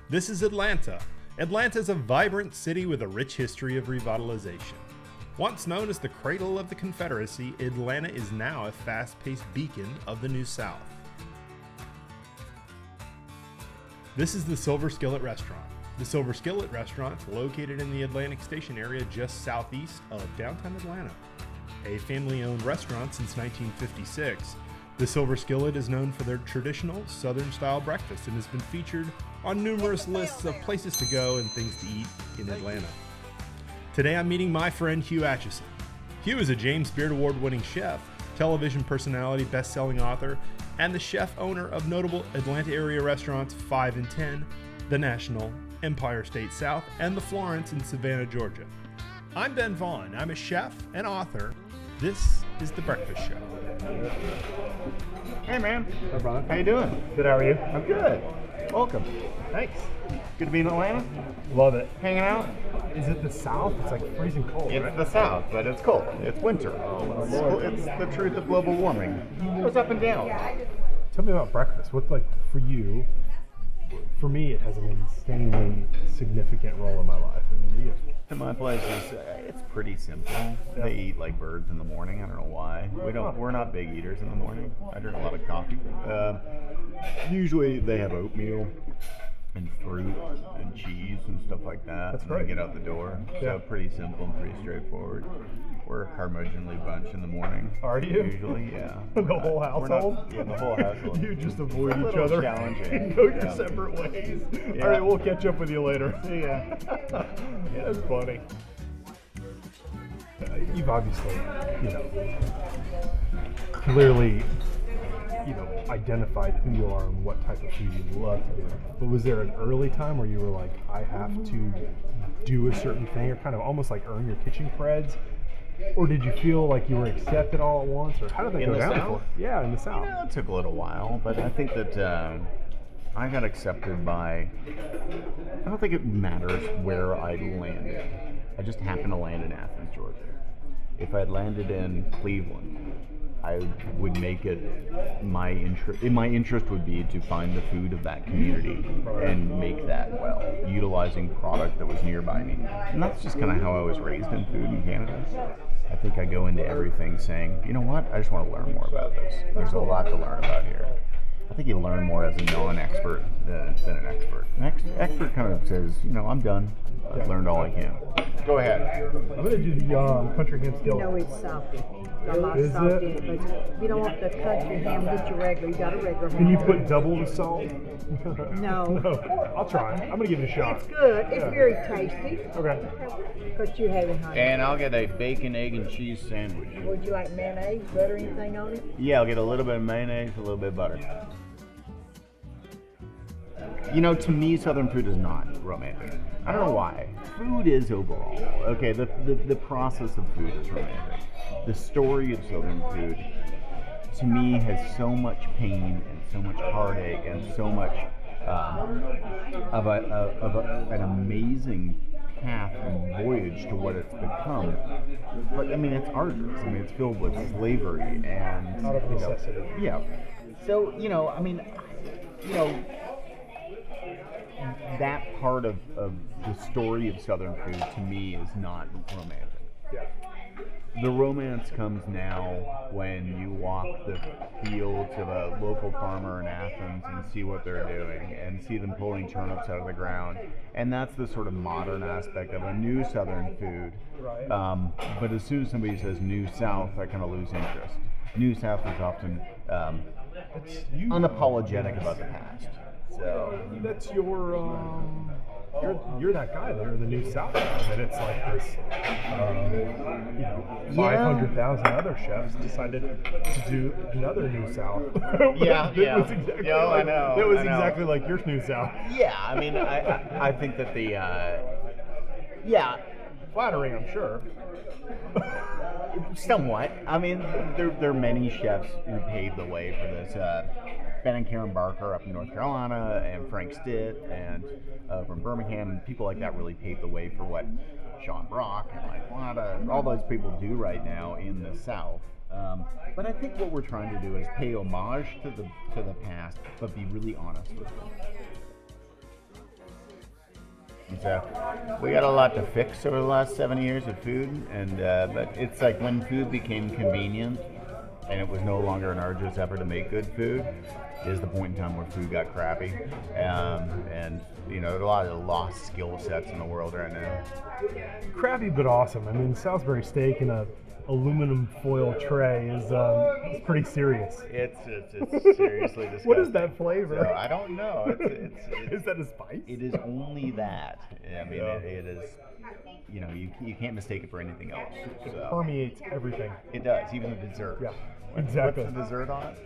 This is Atlanta. Atlanta is a vibrant city with a rich history of revitalization. Once known as the cradle of the Confederacy, Atlanta is now a fast-paced beacon of the New South. This is the Silver Skillet Restaurant. The Silver Skillet Restaurant is located in the Atlantic Station area just southeast of downtown Atlanta. A family-owned restaurant since 1956, the Silver Skillet is known for their traditional Southern-style breakfast and has been featured on numerous lists of places to go and things to eat in Atlanta. Today I'm meeting my friend Hugh Atchison. Hugh is a James Beard Award-winning chef, television personality, best-selling author, and the chef owner of notable Atlanta area restaurants 5 and 10, The National, Empire State South, and the Florence in Savannah, Georgia. I'm Ben Vaughn. I'm a chef and author. This is The Breakfast Show. Hey man. Hi, Brian. How you doing? Good, how are you? I'm good. Welcome. Thanks. Good to be in Atlanta. Love it. Hanging out. Is it the South? It's like freezing cold, It's right? the South, but it's cold. It's winter. It's the truth of global warming. It goes up and down. Tell me about breakfast. What's like for you? For me, it has an insanely significant role in my life. I mean, To my place, it's pretty simple. They eat like birds in the morning. I don't know why. We're not big eaters in the morning. I drink a lot of coffee. Usually they have oatmeal and fruit and cheese and stuff like that. That's and great. They get out the door. Yeah. So pretty simple and pretty straightforward. We're a curmudgeonly bunch in the morning. Are you? Usually, yeah. The whole We're not- household? yeah, the whole household. You just avoid It's a each little other challenging. and go your Yeah. separate ways. Yeah. All right, we'll catch up with you later. See ya. That's funny. You've obviously, clearly, identified who you are and what type of food you love to do. But was there an early time where you were like, I have to do a certain thing, or kind of almost like earn your kitchen creds? Or did you feel like you were accepted all at once, or how did that In go the down? South? Yeah, in the South. It took a little while, but I think that I got accepted by. I don't think it matters where I landed. I just happened to land in Athens, Georgia. If I had landed in Cleveland, I would make it my interest. My interest would be to find the food of that community and make that well, utilizing product that was nearby me. And that's just kind of how I was raised in food in Canada. I think I go into everything saying, you know what, I just want to learn more about this. There's a lot to learn about here. I think you learn more as a non-expert than an expert. An expert kind of says, I'm done. I've learned all I can. Go ahead. I'm going to do the country ham skillet. You know it's salty. Got a lot of Is salt it? in it, but you don't want the country ham, get your regular. You got a regular ham. Can you put double the salt? No. No. I'll try. I'm going to give it a shot. It's good. It's Yeah. very tasty. Okay. But you haven't had it. And I'll get a bacon, egg, and cheese sandwich. Would you like mayonnaise, butter, anything on it? Yeah, I'll get a little bit of mayonnaise, a little bit of butter. To me, Southern food is not romantic. I don't know why. Food is overall. Okay, the process of food is romantic. The story of Southern food, to me, has so much pain and so much heartache and so much of an amazing path and voyage to what it's become. But I mean, it's arduous. I mean, it's filled with slavery and Out of necessity. yeah. So that part of the story of Southern food to me is not romantic. Yeah. The romance comes now when you walk the fields of a local farmer in Athens and see what they're doing and see them pulling turnips out of the ground. And that's the sort of modern aspect of a new Southern food. Right. But as soon as somebody says New South, I kind of lose interest. New South is often unapologetic about the past. So That's you're that guy there in the New South, and it's like this, 500,000 other chefs decided to do another New South. Yeah, It was exactly I like, know. It was I know. exactly like your New South. yeah, I mean, I think that Flattering, I'm sure. somewhat. I mean, there are many chefs who paved the way for this. Ben and Karen Barker up in North Carolina, and Frank Stitt, and from Birmingham, and people like that really paved the way for what Sean Brock and Mike Wada, all those people do right now in the South. But I think what we're trying to do is pay homage to the past, but be really honest with them. we got a lot to fix over the last 7 years of food, and but it's like when food became convenient, and it was no longer an arduous effort to make good food, is the point in time where food got crappy, and you know, a lot of lost skill sets in the world right now. Crappy but awesome. I mean, Salisbury steak in a aluminum foil tray is pretty serious. It's seriously disgusting. What is that flavor? So, I don't know. It's Is that a spice? It is only that. I mean, it is. You know, you can't mistake it for anything else. It permeates everything. It does, even the dessert. Yeah, exactly. What's the dessert on it?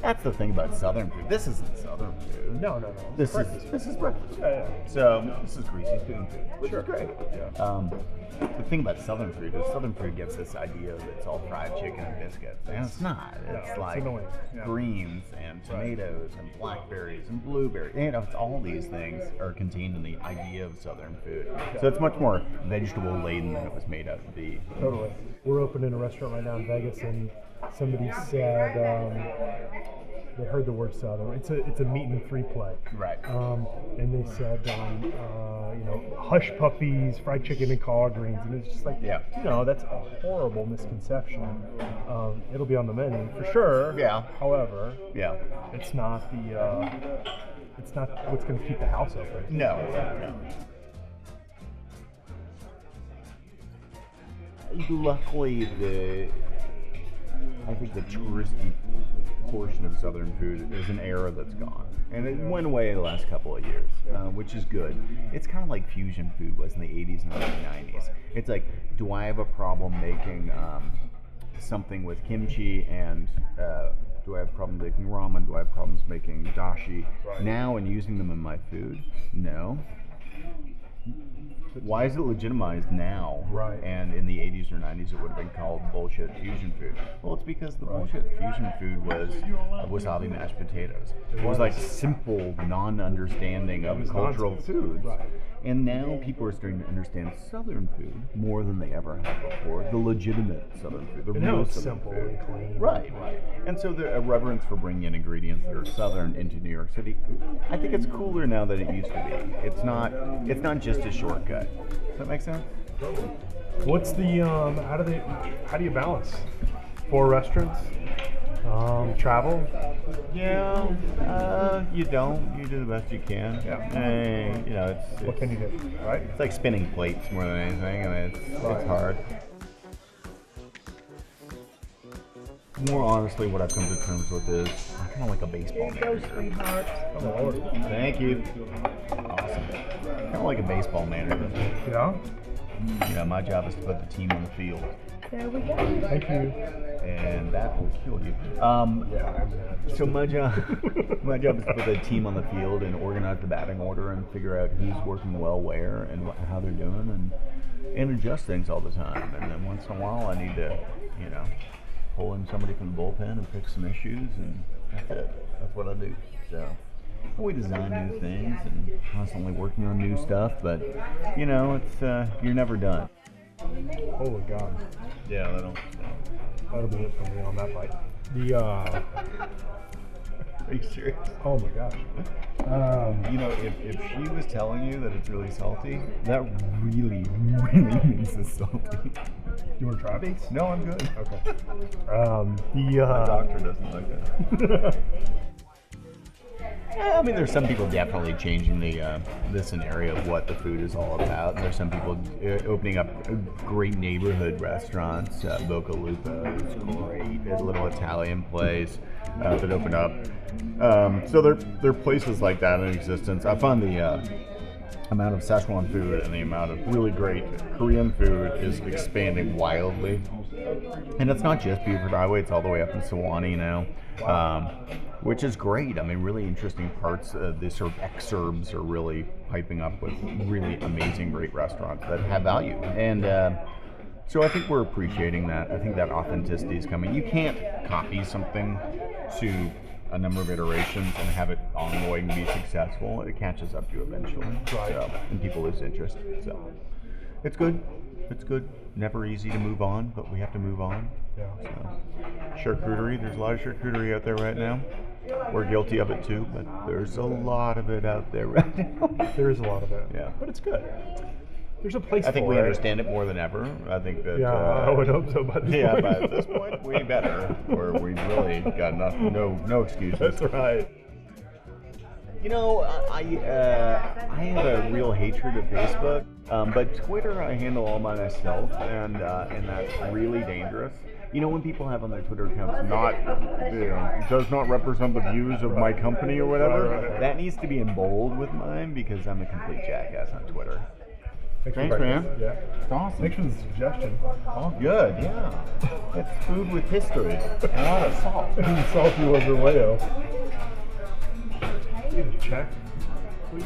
That's the thing about Southern food. This isn't Southern food. No. This is breakfast. Yeah. So this is greasy spoon food, which is great. Yeah. The thing about Southern food is Southern food gets this idea that it's all fried chicken and biscuits, and it's not. It's like annoying. Yeah. greens and tomatoes and blackberries and blueberries. You know, it's all these things are contained in the idea of Southern food. So it's much more vegetable laden than it was made out to be. Totally. We're opening a restaurant right now in Vegas, and somebody said they heard the word Southern. It's a meat and three play. Right. And they said, you know, hush puppies, fried chicken, and collard greens, and it's just like, Yeah. you know, that's a horrible misconception. It'll be on the menu for sure. Yeah. However, Yeah. it's not what's going to keep the house open. No. Luckily, I think the touristy portion of Southern food is an era that's gone, and it went away the last couple of years, which is good. It's kind of like fusion food was in the 80s and early 90s. It's like, do I have a problem making something with kimchi, and do I have problems making ramen? Do I have problems making dashi now and using them in my food? No. Why is it legitimized now? Right. And in the 80s or 90s, it would have been called bullshit fusion food. Well, it's because the bullshit fusion food was wasabi mashed potatoes. It was like simple non-understanding of cultural foods. Right. And now people are starting to understand Southern food more than they ever have before. The legitimate Southern food, the And now real it's Southern simple food. and clean. Right. And so a reverence for bringing in ingredients that are Southern into New York City, I think it's cooler now than it used to be. It's not just a shortcut. Does that make sense? What's the how do you balance 4 restaurants, travel? Yeah, you don't. You do the best you can. Yeah. And, you know, What can you do? Right. it's like spinning plates more than anything, and it's hard. More honestly, what I've come to terms with is I'm kind of like a baseball There you go, manager. sweetheart. Oh, Lord. Thank you. Awesome. Kind of like a baseball manager. Yeah. You know, my job is to put the team on the field, There we go. Thank you. and that will kill you. So my job is to put the team on the field and organize the batting order and figure out who's working well where and how they're doing, and adjust things all the time. And then once in a while, I need to, you know, pull in somebody from the bullpen and fix some issues, and that's it. That's what I do. So we design new things and constantly working on new stuff, but you know, it's you're never done. Holy God. Yeah, That'll be it for me on that bite. Are you serious? Oh my gosh. You know, if she was telling you that it's really salty, that really means it's salty. You want to try it? No, I'm good. Okay. My doctor doesn't like that. I mean, there's some people definitely changing the scenario of what the food is all about. There's some people opening up great neighborhood restaurants. Boca Lupa is great. There's a little Italian place that opened up. So there are places like that in existence. I found the amount of Szechuan food and the amount of really great Korean food is expanding wildly. And it's not just Buford Highway, it's all the way up in Sewanee now, which is great. I mean, really interesting parts of this sort of exurbs are really piping up with really amazing, great restaurants that have value. And so I think we're appreciating that. I think that authenticity is coming. You can't copy something to a number of iterations and have it ongoing be successful. It catches up to you eventually. So, and people lose interest. So it's good. It's good. Never easy to move on, but we have to move on. Yeah. So, charcuterie. There's a lot of charcuterie out there right now. We're guilty of it too, but there's a lot of it out there right now. There is a lot of it. Yeah. But it's good. There's a place for it. I think we understand it more than ever. I think that. Yeah, I would hope so by this Yeah, point. but at this point, we better. Where we've really got no excuses. That's right. You know, I have a real hatred of Facebook, but Twitter I handle all by myself, and that's really dangerous. You know, when people have on their Twitter accounts does not represent the views of my company or whatever, Right. that needs to be in bold with mine because I'm a complete jackass on Twitter. Thanks, man. Yeah. It's awesome. Thanks for the suggestion. Oh, good, yeah. It's food with history and a lot of salt. Salty was your way. Check. Please.